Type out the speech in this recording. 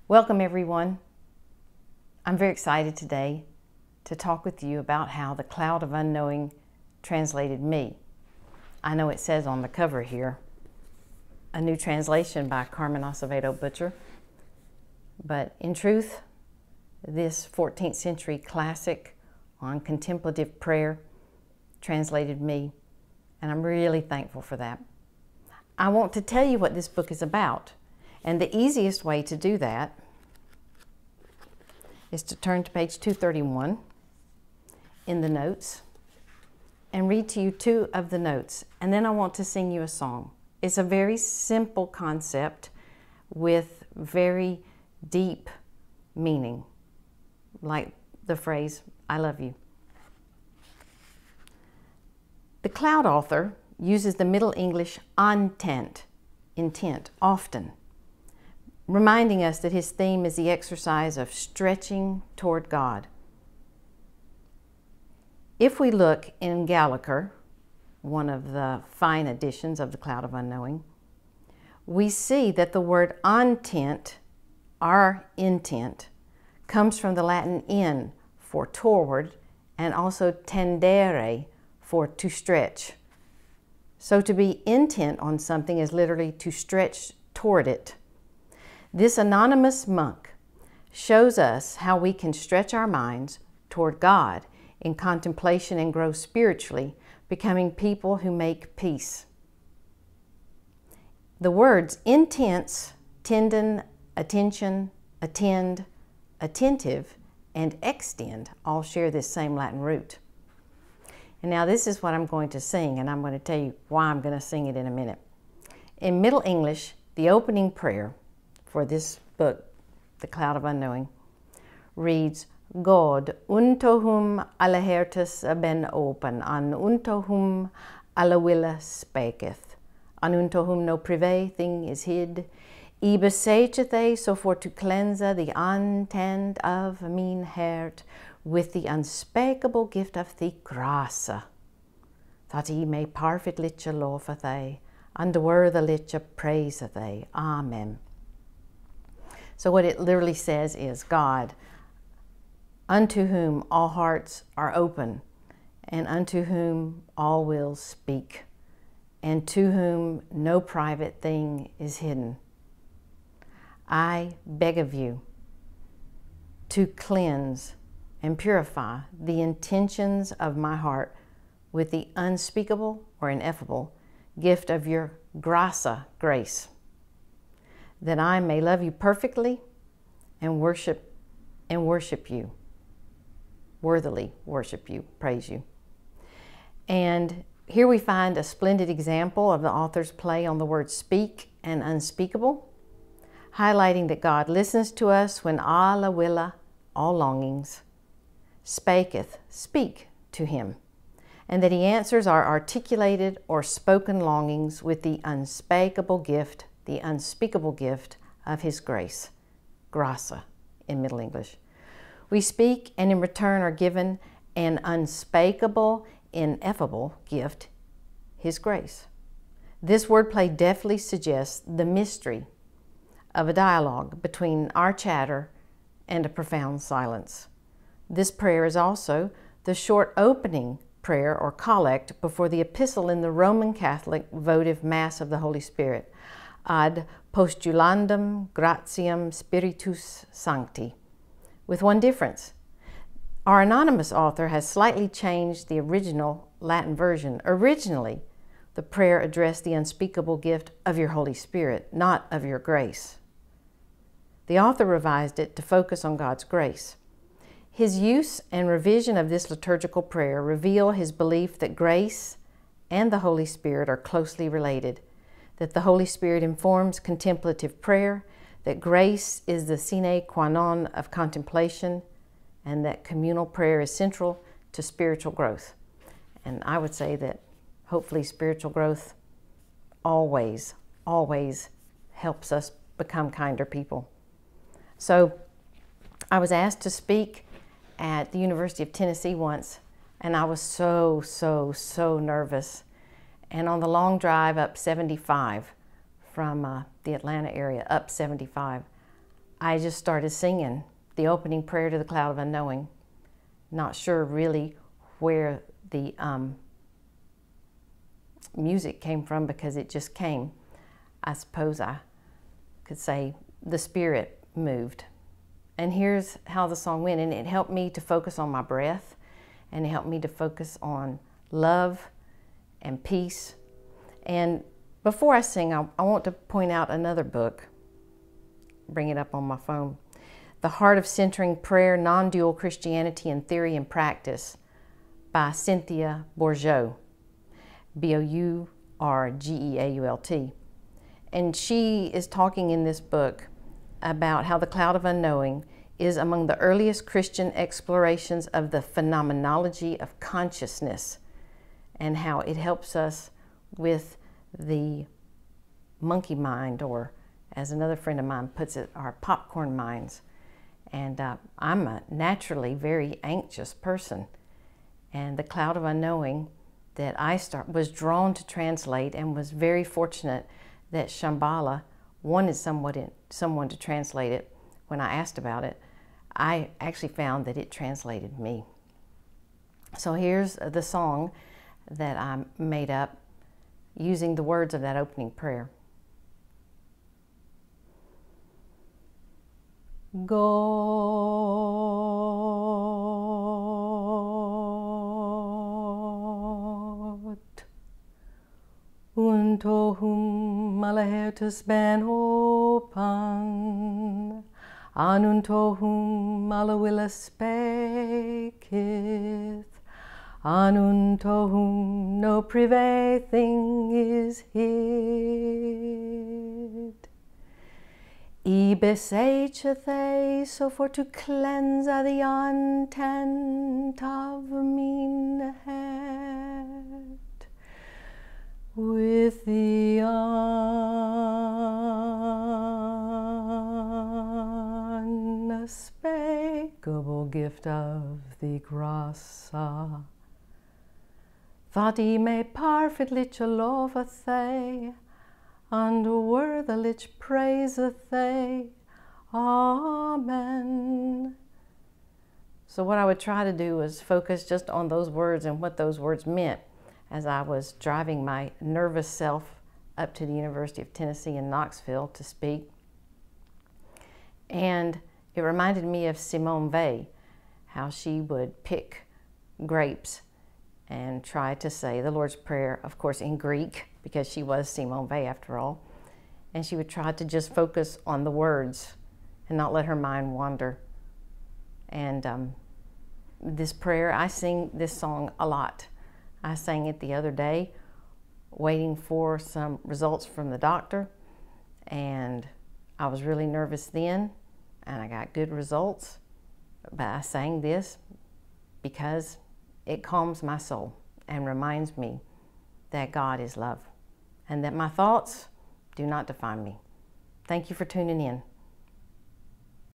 Welcome everyone. I'm very excited today to talk with you about how the Cloud of Unknowing translated me. I know it says on the cover here, a new translation by Carmen Acevedo Butcher, but in truth, this 14th century classic on contemplative prayer translated me, and I'm really thankful for that. I want to tell you what this book is about, and the easiest way to do that is to turn to page 231 in the notes and read to you two of the notes, and then I want to sing you a song. It's a very simple concept with very deep meaning, like the phrase, I love you. The Cloud author uses the Middle English intent often, reminding us that his theme is the exercise of stretching toward God. If we look in Gallagher, one of the fine editions of the Cloud of Unknowing, we see that the word intent, our intent, comes from the Latin in, for toward, and also tendere, for to stretch. So to be intent on something is literally to stretch toward it. This anonymous monk shows us how we can stretch our minds toward God in contemplation and grow spiritually, becoming people who make peace. The words intense, tendon, attention, attend, attentive, and extend all share this same Latin root. And now this is what I'm going to sing, and I'm going to tell you why I'm going to sing it in a minute. In Middle English, the opening prayer for this book, The Cloud of Unknowing, reads, God, unto whom alle hertes ben open, and unto whom alle wille spaketh, and unto whom no privé thing is hid, I beseech thee so for to cleanse the intent of mine heart with the unspeakable gift of the grace, that I may perfectly love thee, and worthily praise thee. Amen. So what it literally says is, God, unto whom all hearts are open, and unto whom all wills speak, and to whom no private thing is hidden, I beg of you to cleanse and purify the intentions of my heart with the unspeakable or ineffable gift of your grace, that I may love you perfectly and worship you, worthily worship you, praise you. And here we find a splendid example of the author's play on the word speak and unspeakable, highlighting that God listens to us when alle wille, all longings, spaketh, speak to him, and that he answers our articulated or spoken longings with the unspeakable gift of his grace, in Middle English. We speak and in return are given an unspeakable, ineffable gift, his grace. This wordplay deftly suggests the mystery of a dialogue between our chatter and a profound silence. This prayer is also the short opening prayer or collect before the epistle in the Roman Catholic votive Mass of the Holy Spirit, ad postulandum gratiam Spiritus Sancti, with one difference. Our anonymous author has slightly changed the original Latin version. Originally, the prayer addressed the unspeakable gift of your Holy Spirit, not of your grace. The author revised it to focus on God's grace. His use and revision of this liturgical prayer reveal his belief that grace and the Holy Spirit are closely related, that the Holy Spirit informs contemplative prayer, that grace is the sine qua non of contemplation, and that communal prayer is central to spiritual growth. And I would say that hopefully spiritual growth always helps us become kinder people. So I was asked to speak at the University of Tennessee once, and I was so nervous. And on the long drive up 75 from the Atlanta area, up 75, I just started singing the opening prayer to the Cloud of Unknowing. Not sure really where the music came from, because it just came. I suppose I could say the Spirit moved. And here's how the song went, and it helped me to focus on my breath, and it helped me to focus on love and peace. And before I sing, I want to point out another book, bring it up on my phone. The Heart of Centering Prayer, Non-Dual Christianity in Theory and Practice by Cynthia Bourgeault, B-O-U-R-G-E-A-U-L-T. And she is talking in this book about how the Cloud of Unknowing is among the earliest Christian explorations of the phenomenology of consciousness, and how it helps us with the monkey mind, or as another friend of mine puts it, our popcorn minds. And I'm a naturally very anxious person. And the Cloud of Unknowing that I was drawn to translate, and was very fortunate that Shambhala wanted someone to translate it. When I asked about it, I actually found that it translated me. So here's the song that I made up using the words of that opening prayer. God, unto whom alle hertes ben open, and unto whom alle wille speaketh, and unto whom no private thing is hid. I beseecheth thee so for to cleanse the intent of mine heart with the unspeakable gift of the grace, that he may perfectly loveth thee, and worthily praiseth thee. Amen. So what I would try to do was focus just on those words and what those words meant as I was driving my nervous self up to the University of Tennessee in Knoxville to speak. And it reminded me of Simone Weil, how she would pick grapes and try to say the Lord's Prayer, of course in Greek, because she was Simone Weil after all. And she would try to just focus on the words and not let her mind wander. And this prayer, I sing this song a lot. I sang it the other day, waiting for some results from the doctor. And I was really nervous then, and I got good results. But I sang this because it calms my soul and reminds me that God is love, and that my thoughts do not define me. Thank you for tuning in.